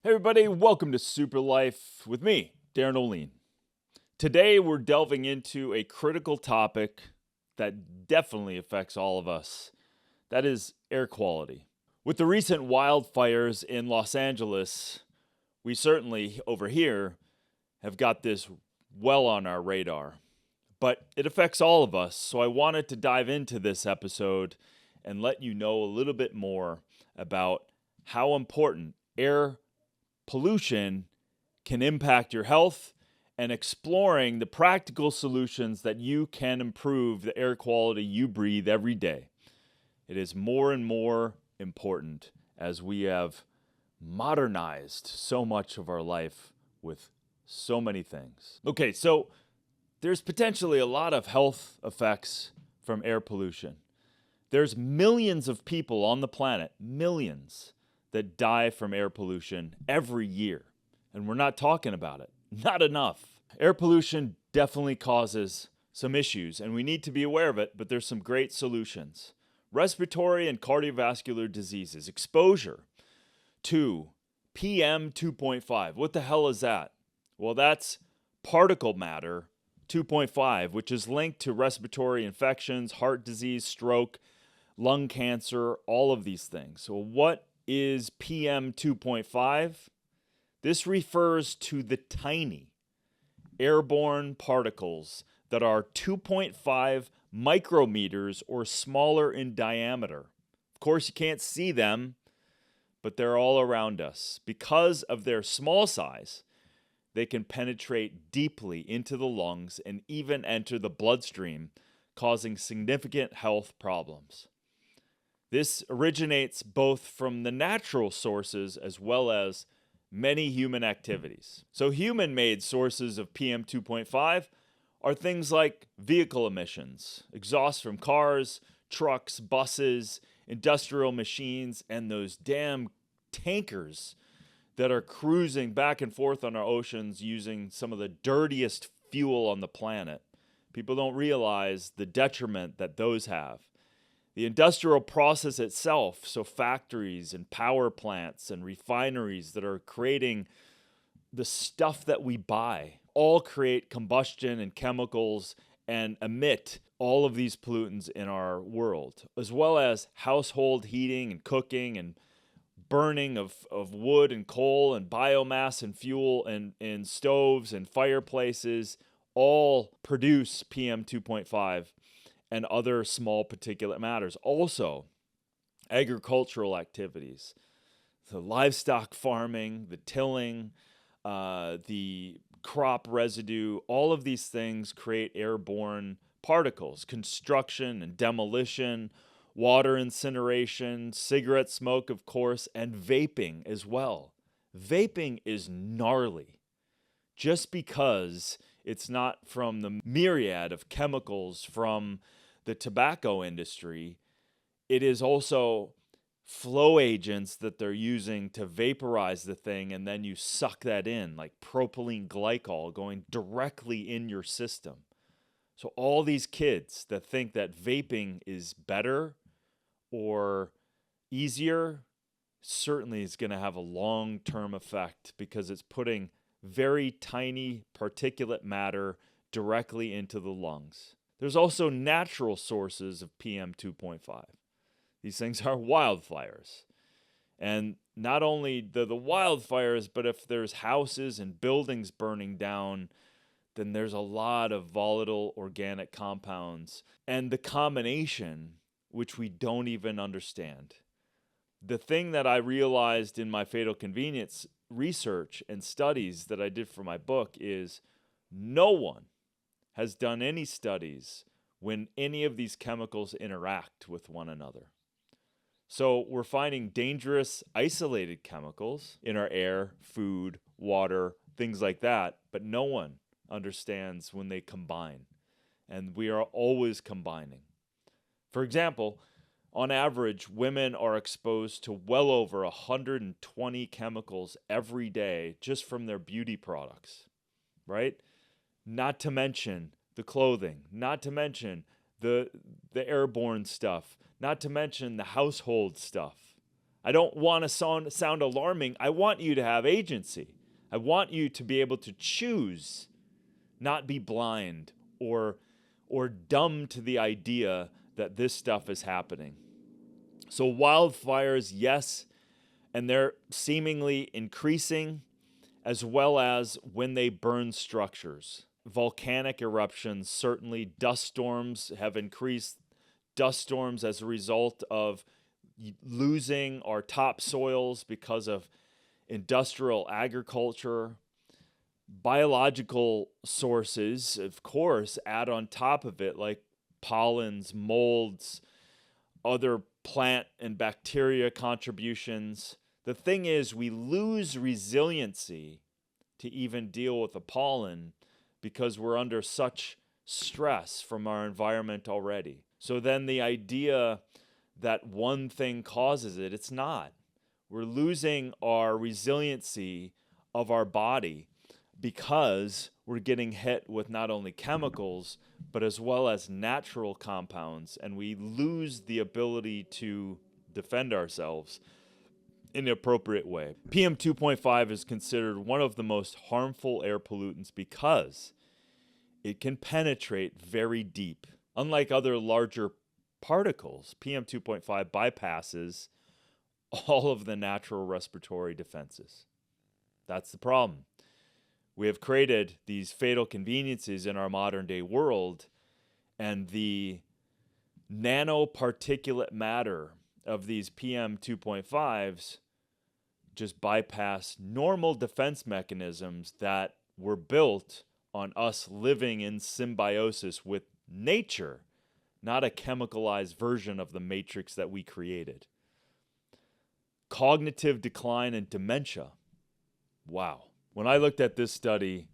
Hey everybody, welcome to Super Life with me, Darin Olien. Today we're delving into a critical topic that definitely affects all of us. That is air quality. With the recent wildfires in Los Angeles, we certainly over here have got this well on our radar. But it affects all of us, so I wanted to dive into this episode and let you know a little bit more about how important air pollution can impact your health and exploring the practical solutions that you can improve the air quality you breathe every day. It is more and more important as we have modernized so much of our life with so many things. Okay, so there's potentially a lot of health effects from air pollution. There's millions of people on the planet, millions, that die from air pollution every year. And we're not talking about it. Not enough. Air pollution definitely causes some issues, and we need to be aware of it, but there's some great solutions. Respiratory and cardiovascular diseases, exposure to PM 2.5. What the hell is that? Well, that's particle matter 2.5, which is linked to respiratory infections, heart disease, stroke, lung cancer, all of these things. So, what is PM 2.5? This refers to the tiny airborne particles that are 2.5 micrometers or smaller in diameter. Of course, you can't see them, but they're all around us. Because of their small size, they can penetrate deeply into the lungs and even enter the bloodstream, causing significant health problems. This originates both from the natural sources as well as many human activities. So, human made sources of PM 2.5 are things like vehicle emissions, exhaust from cars, trucks, buses, industrial machines, and those damn tankers that are cruising back and forth on our oceans using some of the dirtiest fuel on the planet. People don't realize the detriment that those have. The industrial process itself, so factories and power plants and refineries that are creating the stuff that we buy, all create combustion and chemicals and emit all of these pollutants in our world, as well as household heating and cooking and burning of wood and coal and biomass and fuel and stoves and fireplaces all produce PM 2.5 and other small particulate matters. Also, agricultural activities, the livestock farming, the tilling, the crop residue, all of these things create airborne particles. Construction and demolition, water incineration, cigarette smoke, of course, and vaping as well. Vaping is gnarly just because it's not from the myriad of chemicals from the tobacco industry. It is also flow agents that they're using to vaporize the thing, and then you suck that in, like propylene glycol going directly in your system. So all these kids that think that vaping is better or easier certainly is going to have a long-term effect because it's putting very tiny particulate matter directly into the lungs. There's also natural sources of PM 2.5. These things are wildfires. And not only the wildfires, but if there's houses and buildings burning down, then there's a lot of volatile organic compounds. And the combination, which we don't even understand. The thing that I realized in my fatal convenience research and studies that I did for my book is no one has done any studies when any of these chemicals interact with one another. So we're finding dangerous isolated chemicals in our air, food, water, things like that, but no one understands when they combine. And we are always combining. For example, on average, women are exposed to well over 120 chemicals every day just from their beauty products, right? Not to mention the clothing, not to mention the airborne stuff, not to mention the household stuff. I don't want to sound alarming. I want you to have agency. I want you to be able to choose, not be blind or dumb to the idea that this stuff is happening. So wildfires, yes, and they're seemingly increasing, as well as when they burn structures. Volcanic eruptions, certainly dust storms have increased. Dust storms as a result of losing our topsoils because of industrial agriculture. Biological sources, of course, add on top of it, like pollens, molds, other plant and bacteria contributions. The thing is, we lose resiliency to even deal with the pollen because we're under such stress from our environment already. So then the idea that one thing causes it, it's not. We're losing our resiliency of our body because we're getting hit with not only chemicals, but as well as natural compounds, and we lose the ability to defend ourselves in an appropriate way. PM 2.5 is considered one of the most harmful air pollutants because it can penetrate very deep. Unlike other larger particles, PM 2.5 bypasses all of the natural respiratory defenses. That's the problem. We have created these fatal conveniences in our modern day world, and the nanoparticulate matter of these PM 2.5s just bypass normal defense mechanisms that were built on us living in symbiosis with nature, not a chemicalized version of the matrix that we created. Cognitive decline and dementia. Wow. When I looked at this study,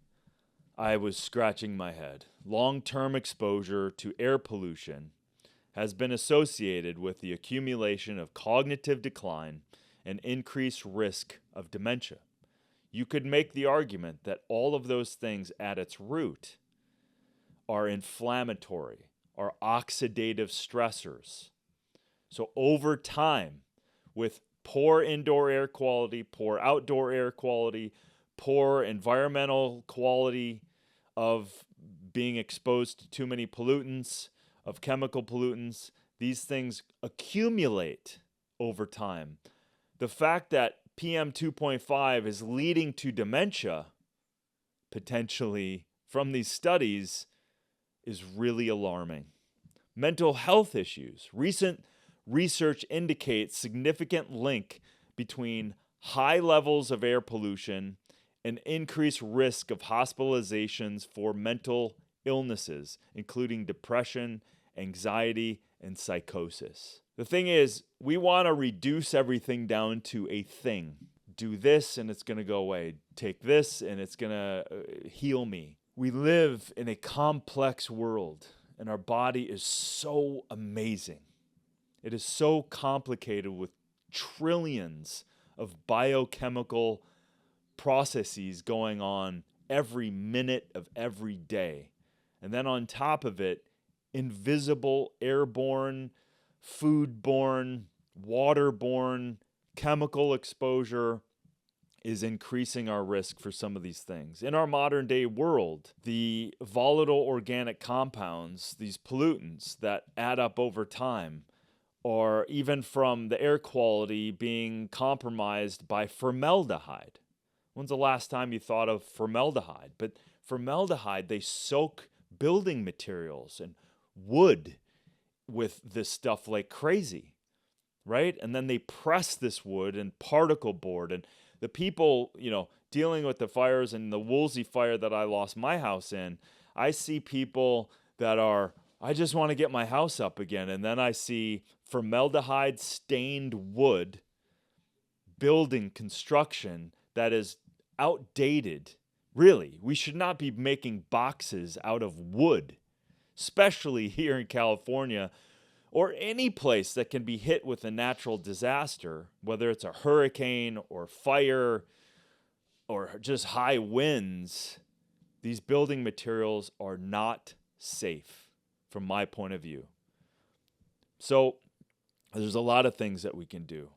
I was scratching my head. Long-term exposure to air pollution has been associated with the accumulation of cognitive decline and increased risk of dementia. You could make the argument that all of those things at its root are inflammatory, are oxidative stressors. So over time, with poor indoor air quality, poor outdoor air quality, poor environmental quality of being exposed to too many pollutants, of chemical pollutants, these things accumulate over time. The fact that PM 2.5 is leading to dementia, potentially, from these studies, is really alarming. Mental health issues. Recent research indicates significant link between high levels of air pollution and increased risk of hospitalizations for mental illnesses, including depression, anxiety, and psychosis. The thing is, we want to reduce everything down to a thing. Do this and it's going to go away. Take this and it's going to heal me. We live in a complex world, and our body is so amazing. It is so complicated with trillions of biochemical processes going on every minute of every day. And then on top of it, invisible, airborne, foodborne, waterborne, chemical exposure is increasing our risk for some of these things. In our modern day world, the volatile organic compounds, these pollutants that add up over time, or even from the air quality being compromised by formaldehyde. When's the last time you thought of formaldehyde? But formaldehyde, they soak building materials and wood with this stuff like crazy, right? And then they press this wood in particle board. And the people, dealing with the fires and the Woolsey fire that I lost my house in, I see people that are, I just want to get my house up again. And then I see formaldehyde stained wood building construction that is outdated. Really, we should not be making boxes out of wood, especially here in California or any place that can be hit with a natural disaster, whether it's a hurricane or fire or just high winds. These building materials are not safe from my point of view. So there's a lot of things that we can do.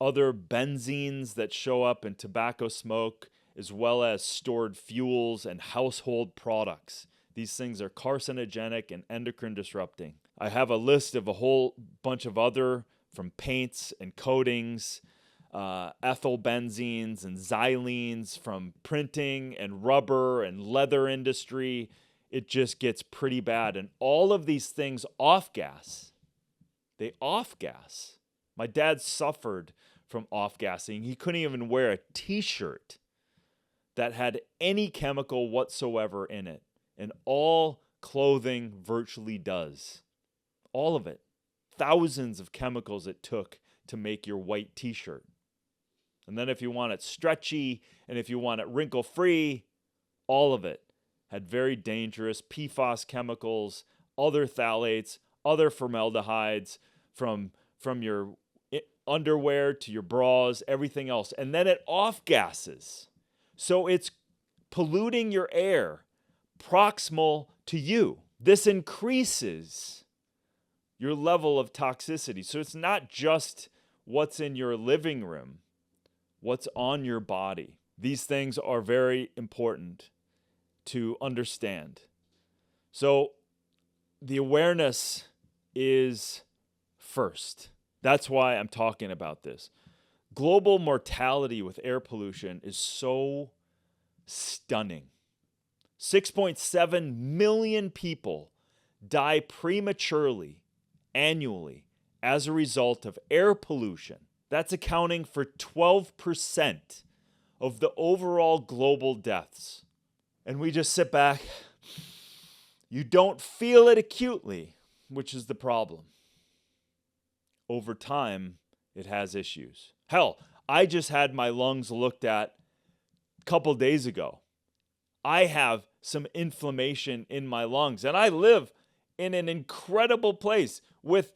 other benzenes that show up in tobacco smoke, as well as stored fuels and household products. These things are carcinogenic and endocrine disrupting. I have a list of a whole bunch of other, from paints and coatings, ethyl benzenes and xylenes, from printing and rubber and leather industry. It just gets pretty bad. And all of these things off-gas. They off-gas. My dad suffered from off-gassing. He couldn't even wear a t-shirt that had any chemical whatsoever in it. And all clothing virtually does. All of it. Thousands of chemicals it took to make your white t-shirt. And then if you want it stretchy and if you want it wrinkle-free, all of it had very dangerous PFAS chemicals, other phthalates, other formaldehydes, from your underwear to your bras, everything else. And then it off-gasses. So it's polluting your air proximal to you. This increases your level of toxicity. So it's not just what's in your living room, what's on your body. These things are very important to understand. So the awareness is first. That's why I'm talking about this. Global mortality with air pollution is so stunning. 6.7 million people die prematurely annually as a result of air pollution. That's accounting for 12% of the overall global deaths. And we just sit back. You don't feel it acutely, which is the problem. Over time, it has issues. Hell, I just had my lungs looked at a couple days ago. I have some inflammation in my lungs, and I live in an incredible place with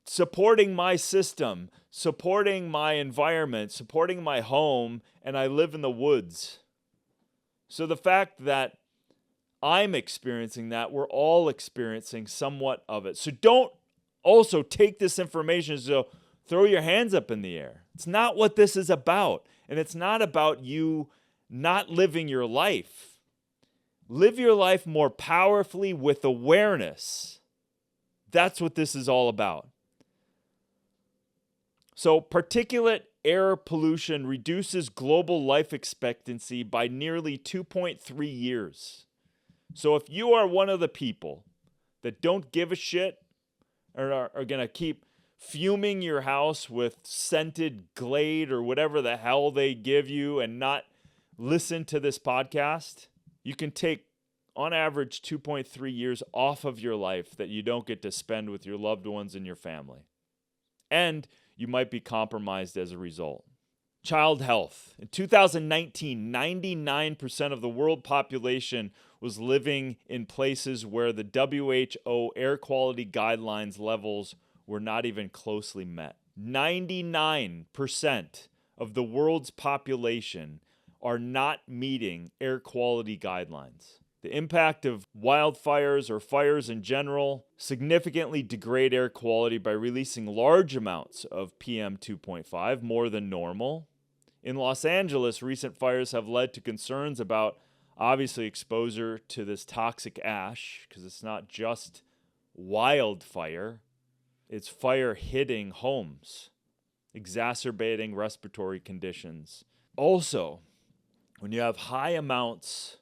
supporting my system, supporting my environment, supporting my home, and I live in the woods. So the fact that I'm experiencing that, we're all experiencing somewhat of it. So don't also take this information as though throw your hands up in the air. It's not what this is about. And it's not about you not living your life. Live your life more powerfully with awareness. That's what this is all about. So particulate air pollution reduces global life expectancy by nearly 2.3 years. So if you are one of the people that don't give a shit or are going to keep fuming your house with scented Glade or whatever the hell they give you and not listen to this podcast, you can take, on average, 2.3 years off of your life that you don't get to spend with your loved ones and your family. And you might be compromised as a result. Child health. In 2019, 99% of the world population was living in places where the WHO air quality guidelines levels were not even closely met. 99% of the world's population are not meeting air quality guidelines. The impact of wildfires or fires in general significantly degrade air quality by releasing large amounts of PM 2.5, more than normal. In Los Angeles, recent fires have led to concerns about, obviously, exposure to this toxic ash, because it's not just wildfire, it's fire hitting homes, exacerbating respiratory conditions. Also, when you have high amounts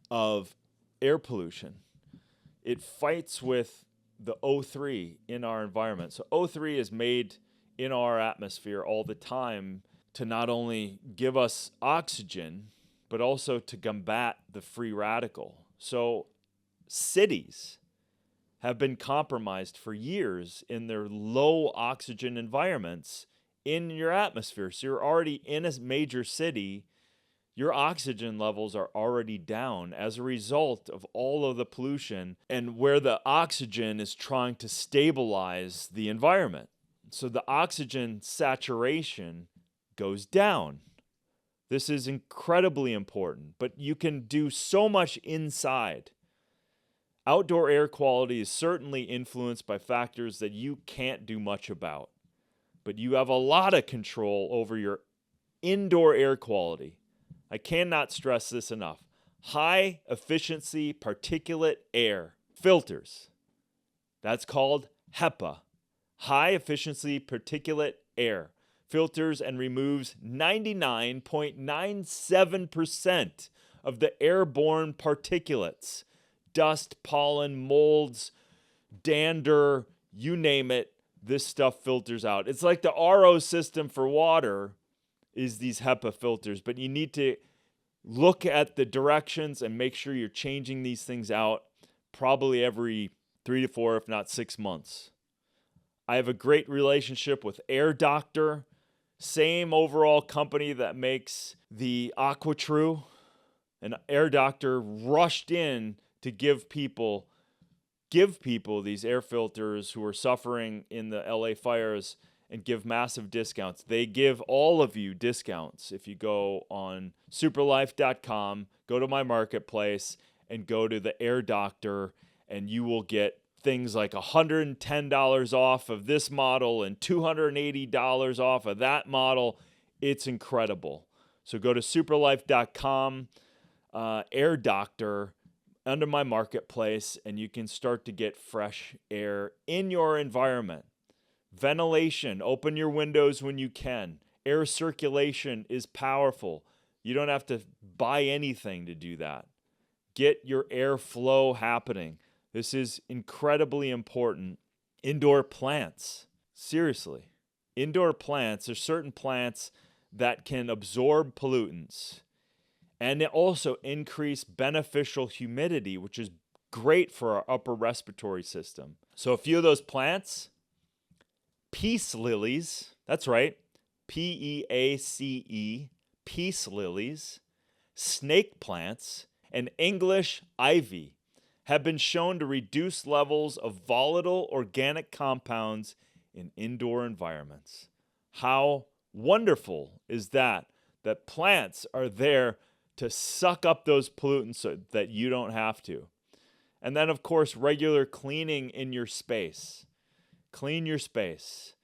of air pollution, it fights with the O3 in our environment. So O3 is made in our atmosphere all the time to not only give us oxygen, but also to combat the free radical. So cities have been compromised for years in their low oxygen environments in your atmosphere. So you're already in a major city, your oxygen levels are already down as a result of all of the pollution and where the oxygen is trying to stabilize the environment. So the oxygen saturation goes down. This is incredibly important, but you can do so much inside. Outdoor air quality is certainly influenced by factors that you can't do much about. but you have a lot of control over your indoor air quality. I cannot stress this enough. High efficiency particulate air filters. That's called HEPA. High efficiency particulate air filters and removes 99.97% of the airborne particulates. Dust, pollen, molds, dander, you name it, this stuff filters out. It's like the RO system for water is these HEPA filters, but you need to look at the directions and make sure you're changing these things out probably every 3 to 4, if not 6 months. I have a great relationship with Air Doctor, same overall company that makes the AquaTrue. And Air Doctor rushed in to give people these air filters who are suffering in the LA fires and give massive discounts. They give all of you discounts if you go on superlife.com, go to my marketplace, and go to the Air Doctor, and you will get things like $110 off of this model and $280 off of that model. It's incredible. So go to superlife.com, Air Doctor, under my marketplace, and you can start to get fresh air in your environment. Ventilation, open your windows when you can. Air circulation is powerful. You don't have to buy anything to do that. Get your airflow happening. This is incredibly important. Indoor plants. Seriously. Indoor plants, there's certain plants that can absorb pollutants and they also increase beneficial humidity, which is great for our upper respiratory system. So a few of those plants, peace lilies, that's right, Peace, peace lilies, snake plants, and English ivy have been shown to reduce levels of volatile organic compounds in indoor environments. How wonderful is that? That plants are there to suck up those pollutants so that you don't have to. And then, of course, regular cleaning in your space. Clean your space.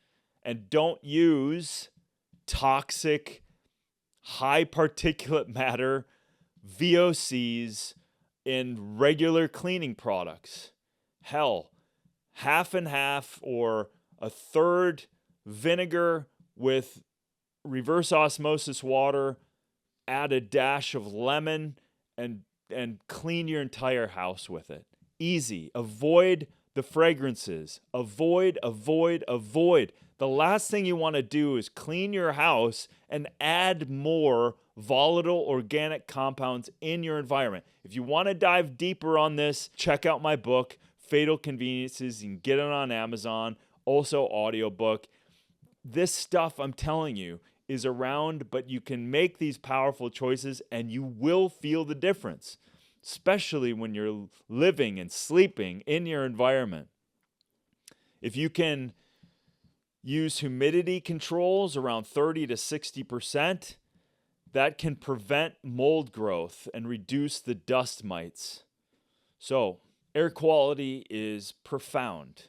And don't use toxic, high particulate matter, VOCs, in regular cleaning products. Hell, half and half or a third vinegar with reverse osmosis water, add a dash of lemon, and clean your entire house with it. Easy. Avoid the fragrances. Avoid. The last thing you want to do is clean your house and add more volatile organic compounds in your environment. If you want to dive deeper on this, check out my book, Fatal Conveniences. You can get it on Amazon, also audiobook. This stuff, I'm telling you, is around, but you can make these powerful choices and you will feel the difference, especially when you're living and sleeping in your environment. If you can use humidity controls around 30 to 60%, that can prevent mold growth and reduce the dust mites. So, air quality is profound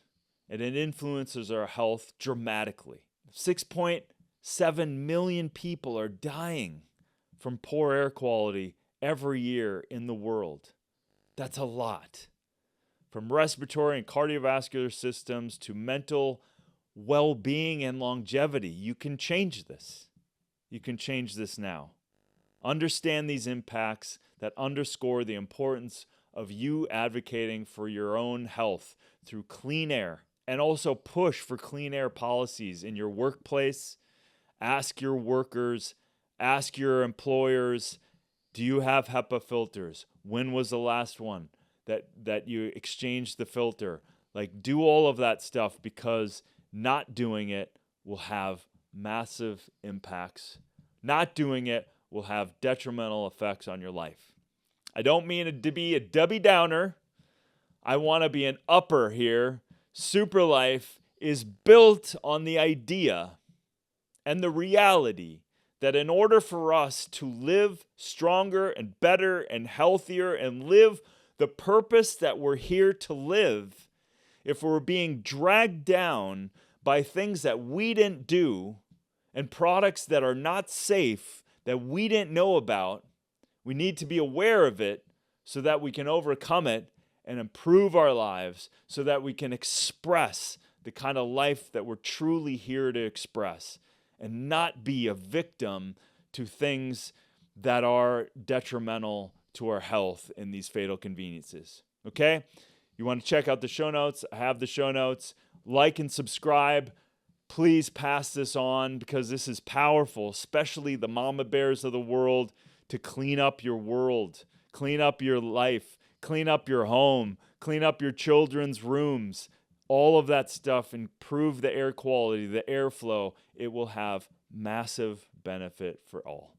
and it influences our health dramatically. 6.7 million people are dying from poor air quality every year in the world. That's a lot. From respiratory and cardiovascular systems to mental well-being and longevity, you can change this. You can change this now. Understand these impacts that underscore the importance of you advocating for your own health through clean air, and also push for clean air policies in your workplace. Ask your workers, ask your employers, do you have HEPA filters? When was the last one that you exchanged the filter? Like, do all of that stuff, because not doing it will have massive impacts. Not doing it will have detrimental effects on your life. I don't mean to be a Debbie Downer. I want to be an upper here. Super Life is built on the idea and the reality that in order for us to live stronger and better and healthier and live the purpose that we're here to live, if we're being dragged down by things that we didn't do and products that are not safe that we didn't know about. We need to be aware of it so that we can overcome it and improve our lives so that we can express the kind of life that we're truly here to express and not be a victim to things that are detrimental to our health in these fatal conveniences. Okay? You want to check out the show notes? I have the show notes. Like and subscribe. Please pass this on because this is powerful, especially the mama bears of the world, to clean up your world, clean up your life, clean up your home, clean up your children's rooms, all of that stuff, improve the air quality, the airflow. It will have massive benefit for all.